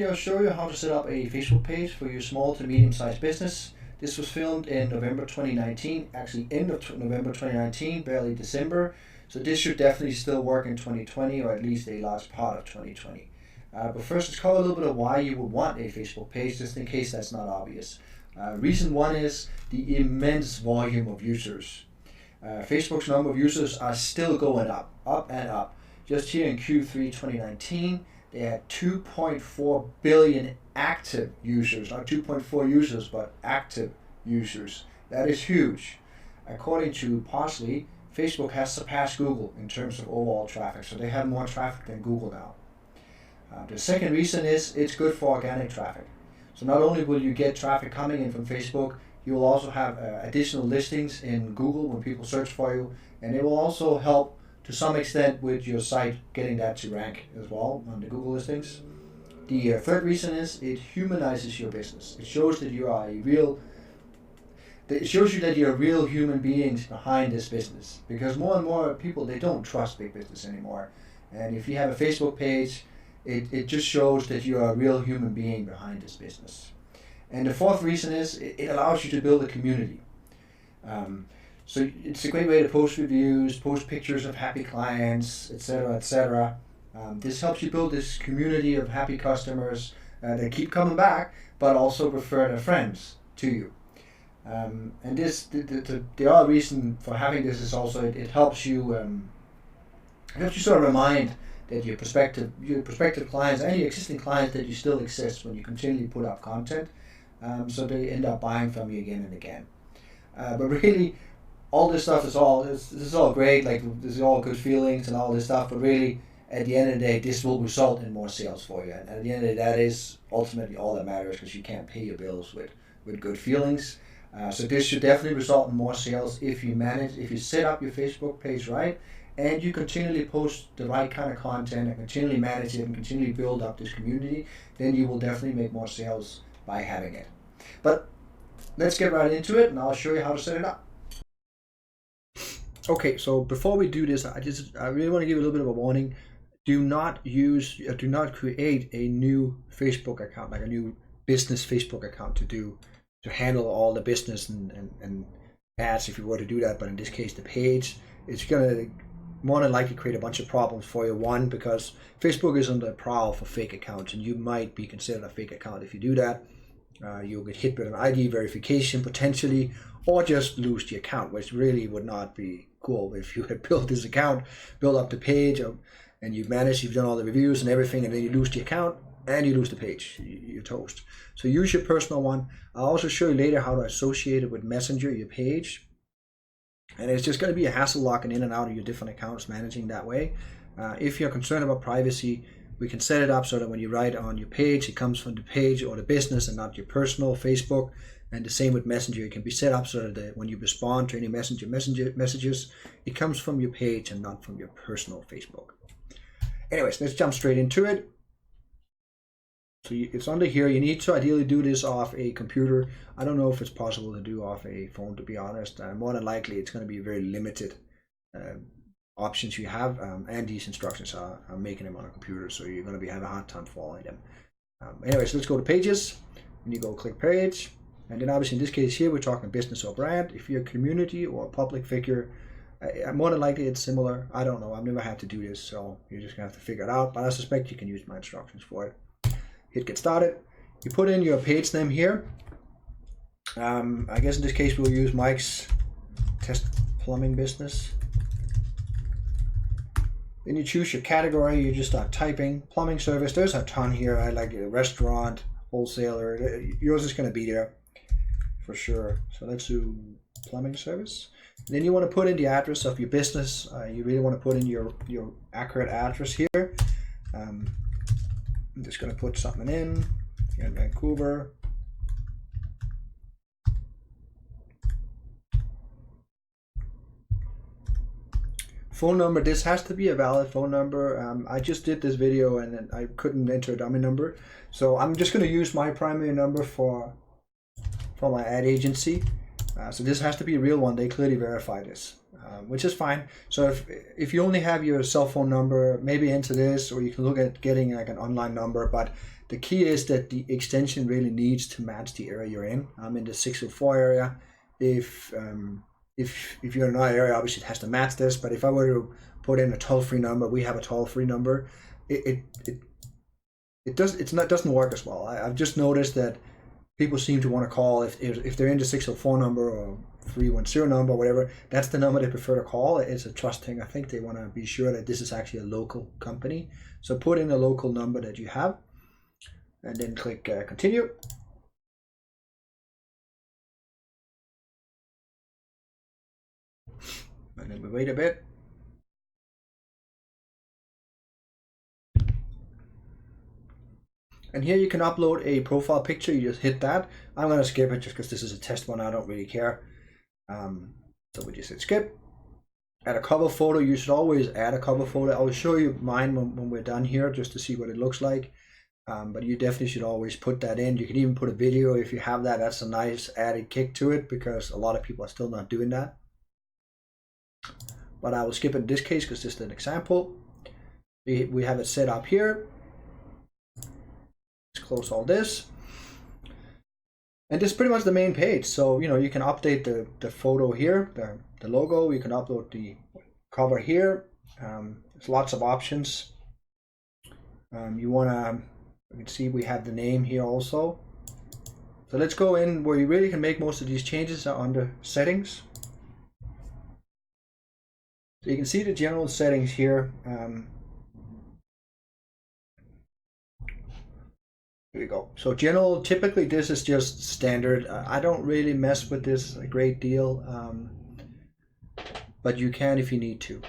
I'll show you how to set up a Facebook page for your small to medium-sized business. This was filmed in November 2019, actually end of November 2019, barely December. So this should definitely still work in 2020, or at least a large part of 2020. But first, let's cover a little bit of why you would want a Facebook page, just in case that's not obvious. Reason one is the immense volume of users. Facebook's number of users are still going up and up. Just here in Q3 2019, they had 2.4 billion active users, not 2.4 users, but active users. That is huge. According to Parsley, Facebook has surpassed Google in terms of overall traffic, so they have more traffic than Google now. The second reason is it's good for organic traffic. So not only will you get traffic coming in from Facebook, you will also have additional listings in Google when people search for you, and it will also help to some extent with your site getting that to rank as well on the Google listings. The third reason is it humanizes your business. It shows that you are real human beings behind this business, because more and more people, they don't trust big business anymore. And if you have a Facebook page, it just shows that you are a real human being behind this business. And the fourth reason is it allows you to build a community. So it's a great way to post reviews, post pictures of happy clients, etc., etc. This helps you build this community of happy customers that keep coming back, but also refer their friends to you. And the other reason for having this is also it helps you sort of remind that your prospective clients and your existing clients that you still exist when you continually put up content, so they end up buying from you again and again. But really, all this stuff is all great, like this is all good feelings and all this stuff, but really at the end of the day this will result in more sales for you, and at the end of the day that is ultimately all that matters, because you can't pay your bills with good feelings. So this should definitely result in more sales if you set up your Facebook page right, and you continually post the right kind of content and continually manage it and continually build up this community, then you will definitely make more sales by having it. But let's get right into it, and I'll show you how to set it up. Okay, so before we do this, I really want to give you a little bit of a warning. Do not create a new Facebook account, like a new business Facebook account to handle all the business and ads if you were to do that. But in this case, the page, it's going to more than likely create a bunch of problems for you. One, because Facebook is on the prowl for fake accounts, and you might be considered a fake account if you do that. You'll get hit with an ID verification potentially, or just lose the account, which really would not be cool if you had built this account, built up the page, and you've done all the reviews and everything, and then you lose the account and you lose the page. You're toast. So use your personal one. I'll also show you later how to associate it with Messenger, your page. And it's just going to be a hassle logging in and out of your different accounts, managing that way. If you're concerned about privacy, we can set it up so that when you write on your page, it comes from the page or the business and not your personal Facebook. And the same with Messenger. It can be set up so that when you respond to any messenger messages, it comes from your page and not from your personal Facebook. Anyways, let's jump straight into it. So it's under here. You need to ideally do this off a computer. I don't know if it's possible to do off a phone, to be honest. More than likely, it's going to be very limited options you have, and these instructions are making them on a computer, so you're going to have a hard time following them. Anyways, let's go to pages, and you go click page, and then obviously in this case here we're talking business or brand. If you're a community or a public figure, more than likely it's similar. I don't know, I've never had to do this, so you're just going to have to figure it out, but I suspect you can use my instructions for it. Hit get started. You put in your page name here. I guess in this case we'll use Mike's Test Plumbing Business. Then you choose your category. You just start typing plumbing service. There's a ton here. I like a restaurant, wholesaler. Yours is going to be there for sure. So let's do plumbing service. And then you want to put in the address of your business. You really want to put in your accurate address here. I'm just going to put something in here in Vancouver. Phone number, this has to be a valid phone number. I just did this video and I couldn't enter a dummy number. So I'm just going to use my primary number for my ad agency. So this has to be a real one. They clearly verify this, which is fine. So if you only have your cell phone number, maybe enter this, or you can look at getting like an online number, but The key is that the extension really needs to match the area you're in. I'm in the 604 area. If you're in another area, obviously it has to match this. But if I were to put in a toll-free number, we have a toll-free number. It doesn't work as well. I've just noticed that people seem to want to call if they're in the 604 number or 310 number, whatever. That's the number they prefer to call. It's a trust thing. I think they want to be sure that this is actually a local company. So put in a local number that you have, and then click continue. And then we wait a bit. And here you can upload a profile picture. You just hit that. I'm going to skip it just because this is a test one. I don't really care. So we just hit skip. Add a cover photo. You should always add a cover photo. I'll show you mine when we're done here just to see what it looks like. But you definitely should always put that in. You can even put a video if you have that. That's a nice added kick to it because a lot of people are still not doing that. But I will skip it in this case because this is an example. We have it set up here. Let's close all this. And this is pretty much the main page. So, you can update the photo here, the logo. You can upload the cover here. There's lots of options. You can see we have the name here also. So let's go in where you really can make most of these changes are under settings. So you can see the general settings here. Here we go. So general, typically this is just standard. I don't really mess with this a great deal, but you can if you need to.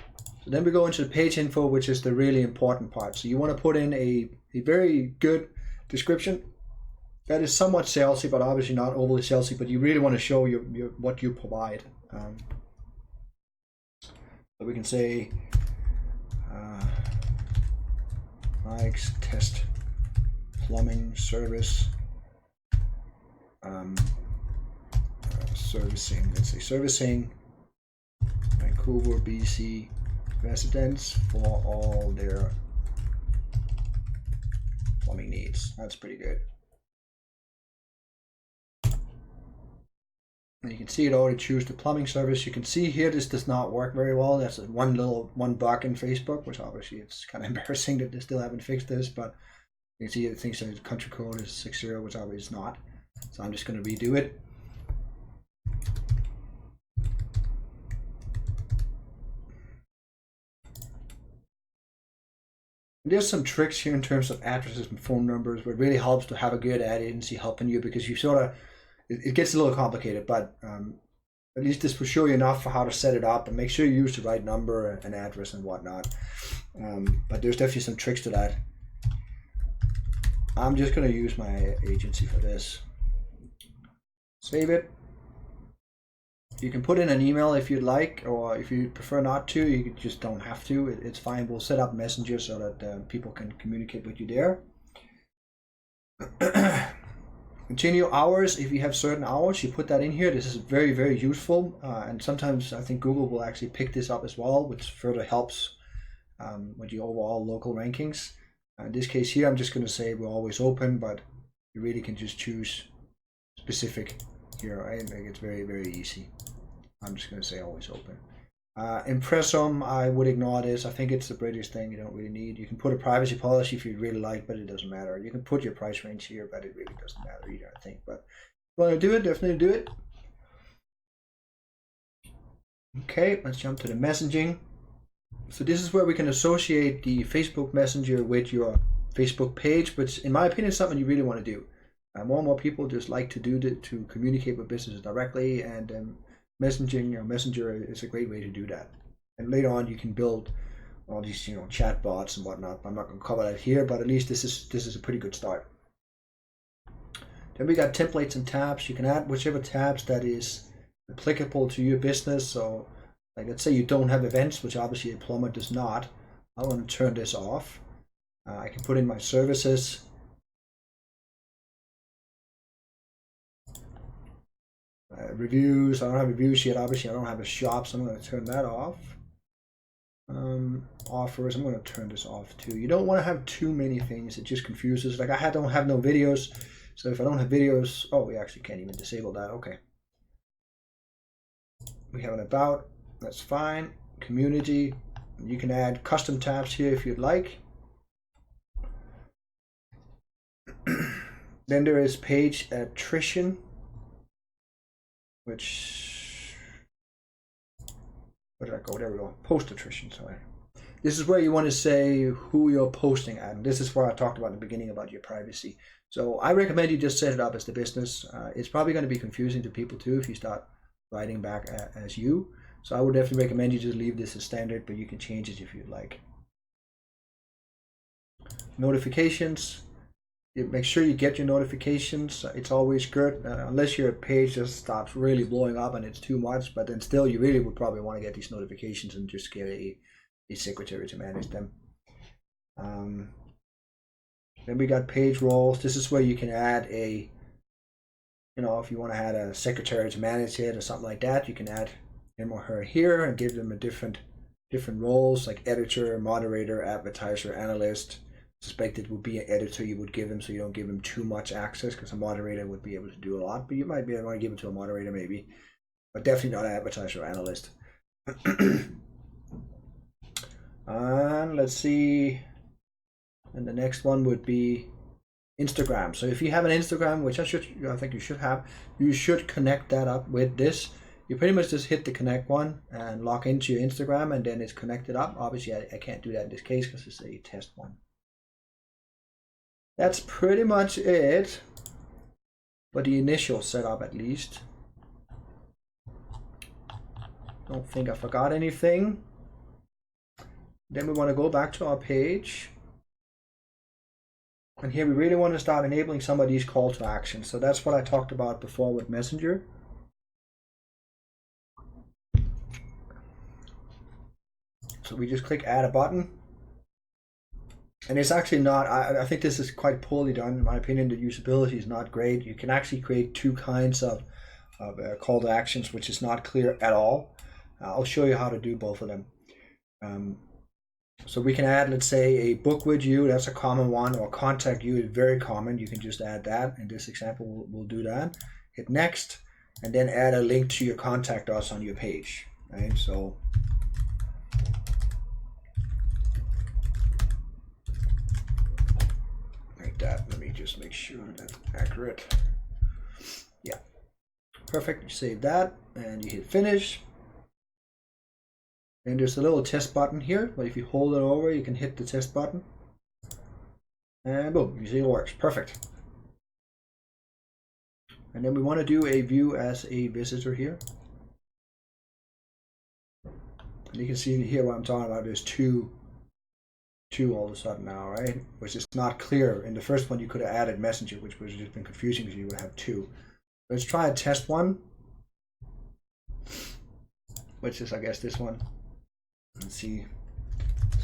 So then we go into the page info, which is the really important part. So you want to put in a very good description that is somewhat salesy, but obviously not overly salesy, but you really want to show what you provide. So we can say Mike's test plumbing service, servicing, let's say servicing Vancouver, BC residents for all their plumbing needs. That's pretty good. And you can see it already choose the plumbing service. You can see here this does not work very well. That's one bug in Facebook, which obviously it's kind of embarrassing that they still haven't fixed this, but you can see it thinks that the country code is 60, which obviously is not. So I'm just going to redo it. There's some tricks here in terms of addresses and phone numbers, but it really helps to have a good ad agency helping you because you sort of, it gets a little complicated, but at least this will show you enough for how to set it up and make sure you use the right number and address and whatnot. But there's definitely some tricks to that. I'm just going to use my agency for this. Save it. You can put in an email if you'd like, or if you prefer not to, you just don't have to. It's fine. We'll set up Messenger so that people can communicate with you there. Continue hours. If you have certain hours, you put that in here. This is very, very useful. And sometimes I think Google will actually pick this up as well, which further helps with the overall local rankings. In this case here, I'm just going to say we're always open, but you really can just choose specific here, right? Like it's very, very easy. I'm just going to say always open. Impressum, I would ignore this. I think it's the British thing you don't really need. You can put a privacy policy if you really like, but it doesn't matter. You can put your price range here, but it really doesn't matter either, I think. But if you want to do it, definitely do it. Okay, let's jump to the messaging. So this is where we can associate the Facebook Messenger with your Facebook page, which in my opinion is something you really want to do. More and more people just like to do that to communicate with businesses directly, and messaging or Messenger is a great way to do that. And later on, you can build all these, chat bots and whatnot. I'm not going to cover that here, but at least this is a pretty good start. Then we got templates and tabs. You can add whichever tabs that is applicable to your business. So, like let's say you don't have events, which obviously a plumber does not. I want to turn this off. I can put in my services. Reviews, I don't have reviews yet. Obviously, I don't have a shop, so I'm going to turn that off. offers. I'm going to turn this off too. You don't want to have too many things. It just confuses. Like I don't have no videos. So if I don't have videos, oh, we actually can't even disable that. Okay. We have an about. That's fine. Community. You can add custom tabs here if you'd like. Then there is page attrition, which, where did I go? There we go. Post attrition, sorry. This is where you want to say who you're posting at. And this is where I talked about in the beginning about your privacy. So I recommend you just set it up as the business. It's probably going to be confusing to people too if you start writing back as you. So I would definitely recommend you just leave this as standard, but you can change it if you'd like. Notifications. Make sure you get your notifications. It's always good, unless your page just stops really blowing up and it's too much, but then still you really would probably want to get these notifications and just get a secretary to manage them. Then we got page roles. This is where you can add a, if you want to add a secretary to manage it or something like that, you can add him or her here and give them a different roles like editor, moderator, advertiser, analyst. Suspect it would be an editor you would give him, so you don't give him too much access, because a moderator would be able to do a lot, but you might be able to give it to a moderator maybe, but definitely not an advertiser or analyst. And let's see, and the next one would be Instagram. So if you have an Instagram, which I think you should have, you should connect that up with this. You pretty much just hit the connect one and log into your Instagram, and then it's connected up. Obviously I can't do that in this case because it's a test one. That's pretty much it for the initial setup, at least. Don't think I forgot anything. Then we want to go back to our page. And here we really want to start enabling some of these call to action. So that's what I talked about before with Messenger. So we just click add a button. And it's actually not, I think this is quite poorly done. In my opinion, the usability is not great. You can actually create two kinds of call to actions, which is not clear at all. I'll show you how to do both of them. So we can add, let's say, a book with you. That's a common one, or contact you is very common. You can just add that. In this example, we'll do that. Hit next, and then add a link to your contact us on your page. Right? So that. Let me just make sure that's accurate. Yeah, perfect. You save that and you hit finish. And there's a little test button here, but if you hold it over, you can hit the test button. And boom, you see it works. Perfect. And then we want to do a view as a visitor here. And you can see here what I'm talking about. There's two all of a sudden now, right? Which is not clear. In the first one, you could have added messenger, which would have just been confusing because you would have two. Let's try a test one, which is, I guess, this one. Let's see.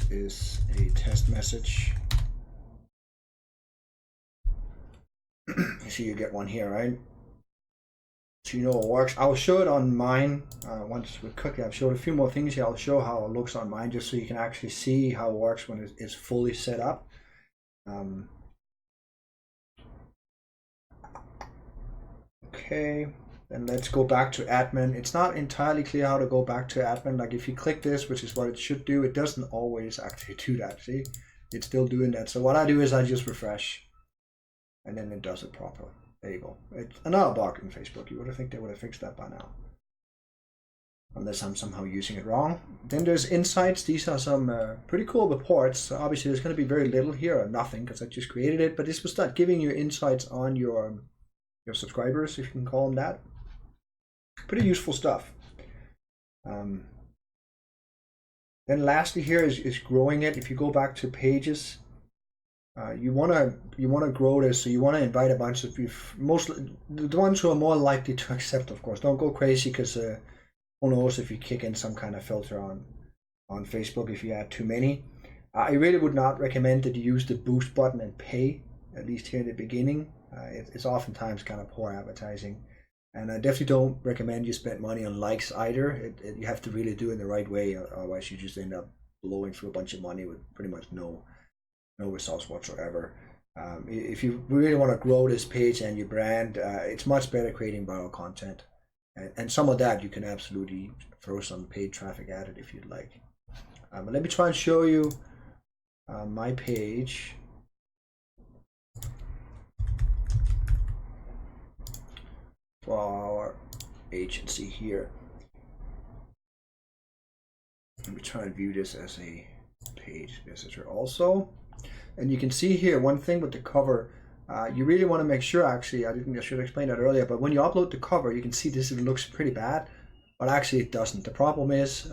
This is a test message. You see, you get one here, right? So you know it works. I'll show it on mine once we quickly. I've showed a few more things here. I'll show how it looks on mine just so you can actually see how it works when it's fully set up. Okay, then let's go back to admin. It's not entirely clear how to go back to admin. Like if you click this, which is what it should do, it doesn't always actually do that. See, it's still doing that. So what I do is I just refresh, and then it does it properly. There you go. It's another bug in Facebook. You would have think they would have fixed that by now. Unless I'm somehow using it wrong. Then there's insights. These are some pretty cool reports. So obviously there's going to be very little here or nothing because I just created it. But this will start giving you insights on your subscribers, if you can call them that. Pretty useful stuff. Then lastly here is growing it. If you go back to pages, you want to grow this, so you want to invite a bunch of people, mostly the ones who are more likely to accept, of course. Don't go crazy because who knows if you kick in some kind of filter on Facebook if you add too many. I really would not recommend that you use the boost button and pay, at least here in the beginning. It's oftentimes kind of poor advertising, and I definitely don't recommend you spend money on likes either. You have to really do it in the right way, otherwise you just end up blowing through a bunch of money with pretty much no results whatsoever. If you really want to grow this page and your brand, it's much better creating viral content. And some of that you can absolutely throw some paid traffic at it if you'd like. But let me try and show you my page. For our agency here. Let me try and view this as a page visitor also. And you can see here one thing with the cover, you really want to make sure, actually, I should explain that earlier, but when you upload the cover, you can see this looks pretty bad, but actually it doesn't. The problem is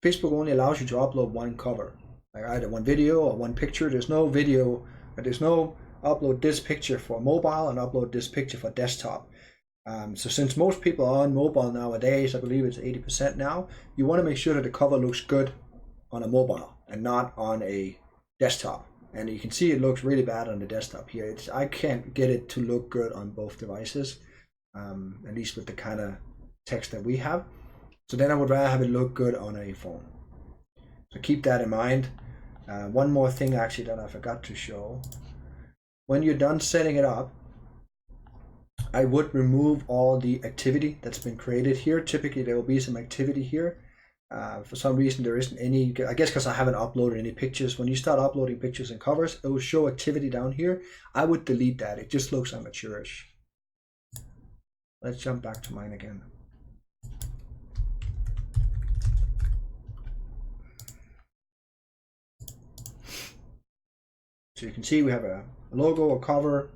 Facebook only allows you to upload one cover, like either one video or one picture. There's no video, there's no upload this picture for mobile and upload this picture for desktop. So since most people are on mobile nowadays, I believe it's 80% now, you want to make sure that the cover looks good on a mobile and not on a desktop. And you can see it looks really bad on the desktop here. I can't get it to look good on both devices, at least with the kind of text that we have. So then I would rather have it look good on a phone. So keep that in mind. One more thing actually that I forgot to show. When you're done setting it up, I would remove all the activity that's been created here. Typically there will be some activity here. For some reason there isn't any, I guess because I haven't uploaded any pictures. When you start uploading pictures and covers, it will show activity down here. I would delete that. It just looks amateurish. Let's jump back to mine again. So you can see we have a logo, a cover.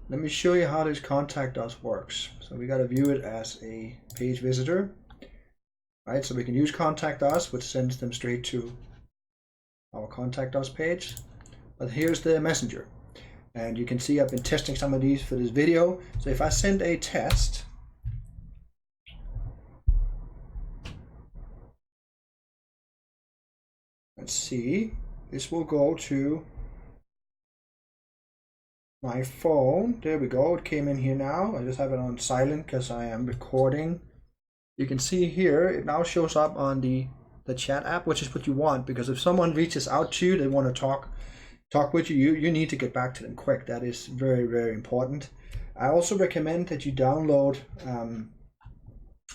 Let me show you how this contact us works. So we got to view it as a page visitor. Right, so we can use contact us, which sends them straight to our contact us page. But here's the messenger. And you can see I've been testing some of these for this video. So if I send a test, let's see, this will go to my phone. There we go, it came in here now. I just have it on silent because I am recording. You can see here, it now shows up on the chat app, which is what you want, because if someone reaches out to you, they want to talk with you, you need to get back to them quick. That is very, very important. I also recommend that you download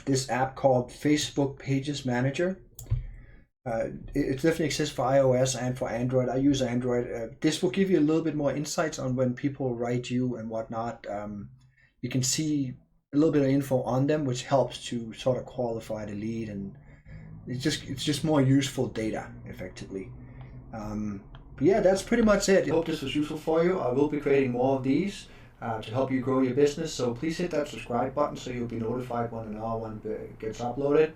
this app called Facebook Pages Manager. It definitely exists for iOS and for Android. I use Android. This will give you a little bit more insights on when people write you and whatnot. You can see a little bit of info on them, which helps to sort of qualify the lead, and it's just more useful data effectively. But yeah, that's pretty much it. I hope this was useful for you. I will be creating more of these to help you grow your business, so please hit that subscribe button so you'll be notified when another one gets uploaded.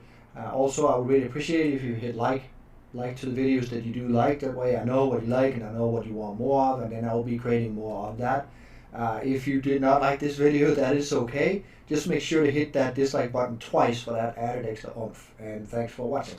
Also, I would really appreciate it if you hit like to the videos that you do like. That way I know what you like and I know what you want more of, and then I will be creating more of that. If you did not like this video, that is okay. Just make sure to hit that dislike button twice for that added extra oomph. And thanks for watching.